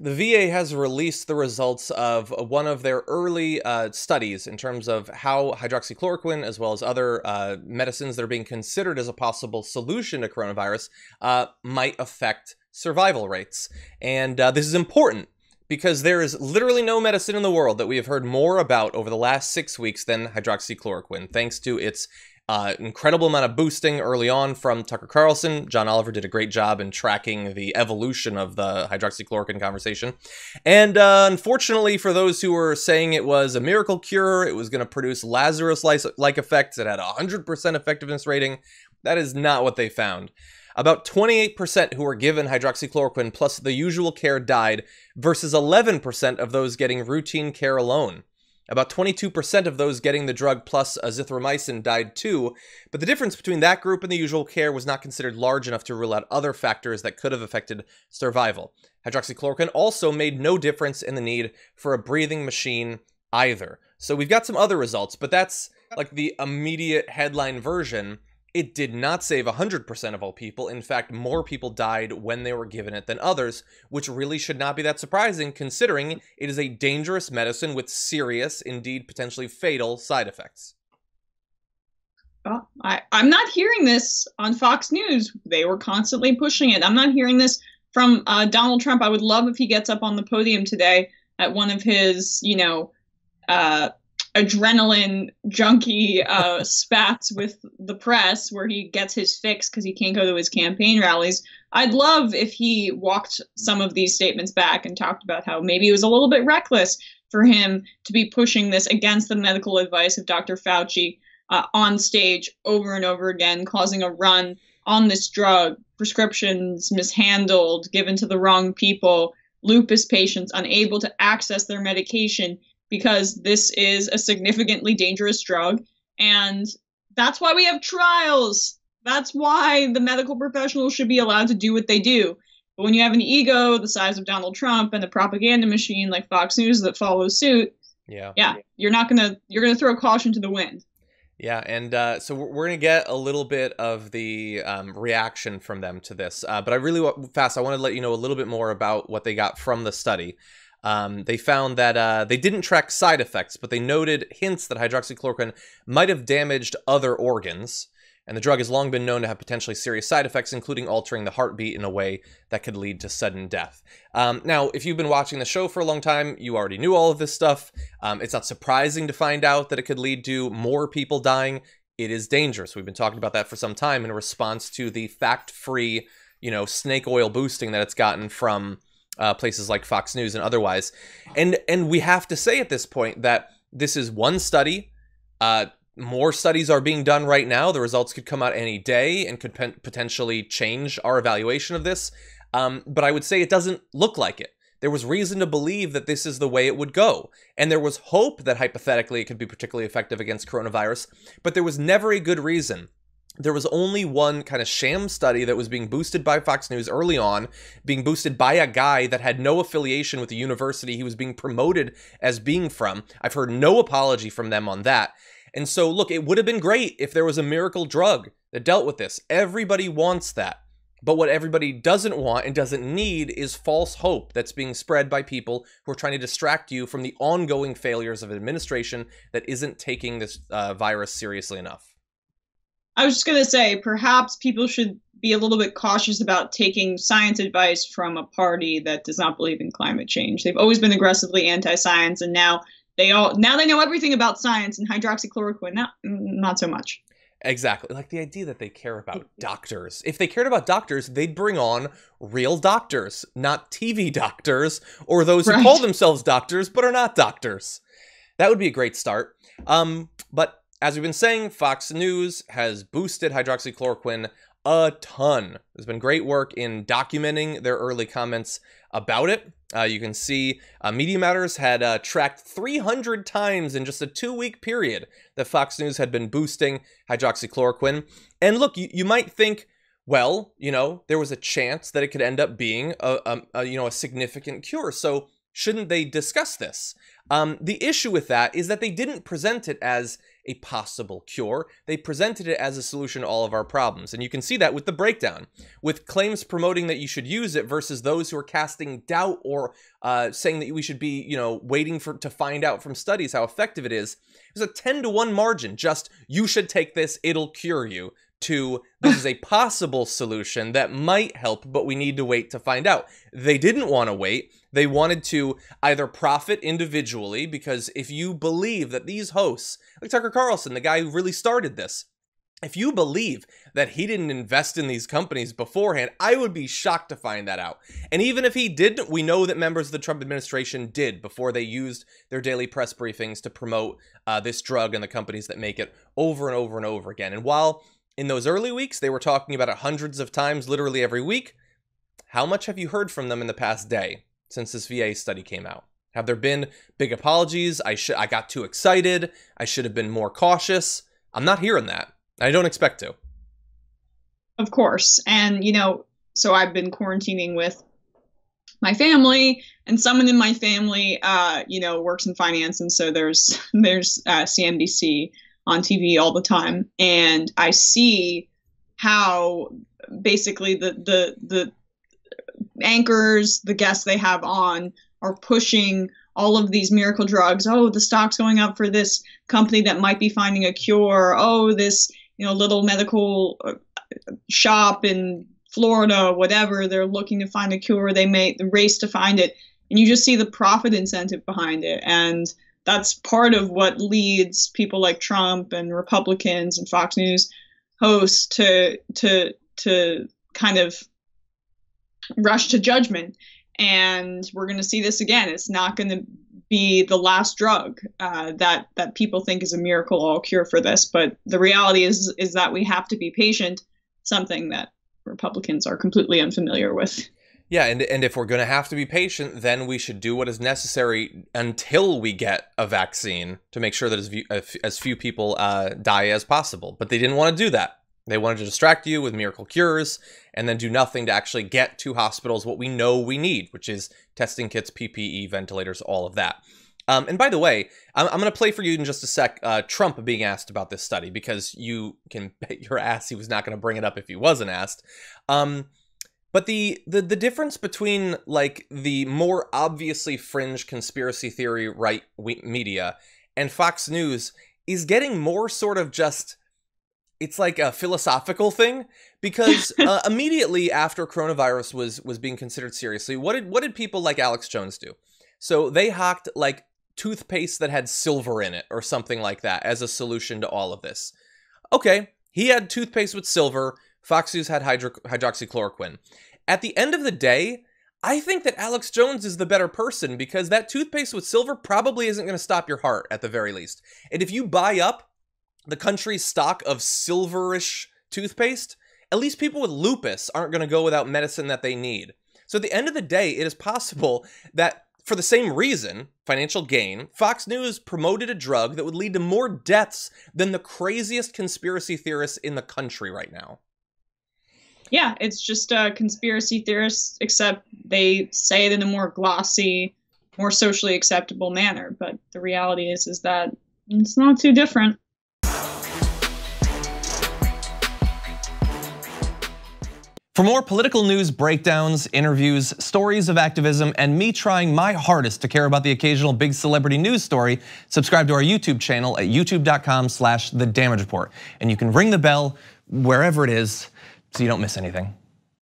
the VA has released the results of one of their early studies in terms of how hydroxychloroquine, as well as other medicines that are being considered as a possible solution to coronavirus, might affect survival rates. And this is important because there is literally no medicine in the world that we have heard more about over the last 6 weeks than hydroxychloroquine, thanks to its incredible amount of boosting early on from Tucker Carlson. John Oliver did a great job in tracking the evolution of the hydroxychloroquine conversation. And unfortunately, for those who were saying it was a miracle cure, it was going to produce Lazarus-like effects, it had a 100% effectiveness rating, that is not what they found. About 28% who were given hydroxychloroquine plus the usual care died, versus 11% of those getting routine care alone. About 22% of those getting the drug plus azithromycin died too, but the difference between that group and the usual care was not considered large enough to rule out other factors that could have affected survival. Hydroxychloroquine also made no difference in the need for a breathing machine either. So we've got some other results, but that's like the immediate headline version. It did not save 100% of all people. In fact, more people died when they were given it than others, which really should not be that surprising considering it is a dangerous medicine with serious, indeed potentially fatal, side effects. Well, I'm not hearing this on Fox News. They were constantly pushing it. I'm not hearing this from Donald Trump. I would love if he gets up on the podium today at one of his, adrenaline junkie spats with the press where he gets his fix because he can't go to his campaign rallies. I'd love if he walked some of these statements back and talked about how maybe it was a little bit reckless for him to be pushing this against the medical advice of Dr. Fauci on stage over and over again, causing a run on this drug, prescriptions mishandled, given to the wrong people, lupus patients unable to access their medication because this is a significantly dangerous drug. And that's why we have trials. That's why the medical professionals should be allowed to do what they do. But when you have an ego the size of Donald Trump and a propaganda machine like Fox News that follows suit, you're gonna throw caution to the wind. Yeah, and so we're going to get a little bit of the reaction from them to this. But I really want to let you know a little bit more about what they got from the study. They found that they didn't track side effects, but they noted hints that hydroxychloroquine might have damaged other organs. And the drug has long been known to have potentially serious side effects, including altering the heartbeat in a way that could lead to sudden death. Now, if you've been watching the show for a long time, you already knew all of this stuff. It's not surprising to find out that it could lead to more people dying. It is dangerous. We've been talking about that for some time in response to the fact-free, snake oil boosting that it's gotten from places like Fox News and otherwise. And we have to say at this point that this is one study. More studies are being done right now. The results could come out any day and could potentially change our evaluation of this. But I would say it doesn't look like it. There was reason to believe that this is the way it would go. And there was hope that hypothetically it could be particularly effective against coronavirus. But there was never a good reason. There was only one kind of sham study that was being boosted by Fox News early on, being boosted by a guy that had no affiliation with the university he was being promoted as being from. I've heard no apology from them on that. And so, look, it would have been great if there was a miracle drug that dealt with this. Everybody wants that. But what everybody doesn't want and doesn't need is false hope that's being spread by people who are trying to distract you from the ongoing failures of an administration that isn't taking this virus seriously enough. I was just going to say, perhaps people should be a little bit cautious about taking science advice from a party that does not believe in climate change. They've always been aggressively anti-science, and now they know everything about science, and hydroxychloroquine, not so much. Exactly. Like the idea that they care about doctors. If they cared about doctors, they'd bring on real doctors, not TV doctors, or those who call themselves doctors but are not doctors. That would be a great start. But as we've been saying, Fox News has boosted hydroxychloroquine a ton. There's been great work in documenting their early comments about it. You can see Media Matters had tracked 300 times in just a 2-week period that Fox News had been boosting hydroxychloroquine. And look, you might think, well, there was a chance that it could end up being a significant cure. So shouldn't they discuss this? The issue with that is that they didn't present it as a possible cure. They presented it as a solution to all of our problems. And you can see that with the breakdown, with claims promoting that you should use it versus those who are casting doubt or saying that we should be, waiting to find out from studies how effective it is. There's a 10-to-1 margin. Just, you should take this, it'll cure you, to this is a possible solution that might help, but we need to wait to find out. They didn't want to wait. They wanted to either profit individually, because if you believe that these hosts, like Tucker Carlson, the guy who really started this, if you believe that he didn't invest in these companies beforehand, I would be shocked to find that out. And even if he didn't, we know that members of the Trump administration did before they used their daily press briefings to promote this drug and the companies that make it over and over and over again. And while in those early weeks, they were talking about it hundreds of times, literally every week, how much have you heard from them in the past day since this VA study came out? Have there been big apologies? I got too excited. I should have been more cautious. I'm not hearing that. I don't expect to. Of course. And, so I've been quarantining with my family, and someone in my family, works in finance. And so there's CNBC on TV all the time. And I see how basically the anchors, the guests they have on, are pushing all of these miracle drugs. Oh, the stock's going up for this company that might be finding a cure. Oh, this, little medical shop in Florida, whatever, they're looking to find a cure. They may race to find it. And you just see the profit incentive behind it. And that's part of what leads people like Trump and Republicans and Fox News hosts to kind of rush to judgment. And we're going to see this again. It's not going to be the last drug that people think is a miracle all cure for this. But the reality is that we have to be patient, something that Republicans are completely unfamiliar with. Yeah, and if we're going to have to be patient, then we should do what is necessary until we get a vaccine to make sure that as few people die as possible. But they didn't want to do that. They wanted to distract you with miracle cures and then do nothing to actually get to hospitals what we know we need, which is testing kits, PPE, ventilators, all of that. And by the way, I'm going to play for you in just a sec Trump being asked about this study, because you can bet your ass he was not going to bring it up if he wasn't asked. But the difference between like the more obviously fringe conspiracy theory right media and Fox News is getting more sort of just, it's like a philosophical thing, because immediately after coronavirus was being considered seriously, what did people like Alex Jones do? So they hawked like toothpaste that had silver in it or something like that as a solution to all of this. Okay, he had toothpaste with silver. Fox News had hydroxychloroquine. At the end of the day, I think that Alex Jones is the better person, because that toothpaste with silver probably isn't going to stop your heart at the very least. And if you buy up the country's stock of silverish toothpaste, at least people with lupus aren't going to go without medicine that they need. So at the end of the day, it is possible that for the same reason, financial gain, Fox News promoted a drug that would lead to more deaths than the craziest conspiracy theorists in the country right now. Yeah, it's just conspiracy theorists, except they say it in a more glossy, more socially acceptable manner. But the reality is that it's not too different. For more political news breakdowns, interviews, stories of activism, and me trying my hardest to care about the occasional big celebrity news story, subscribe to our YouTube channel at youtube.com/thedamagereport. And you can ring the bell wherever it is so you don't miss anything.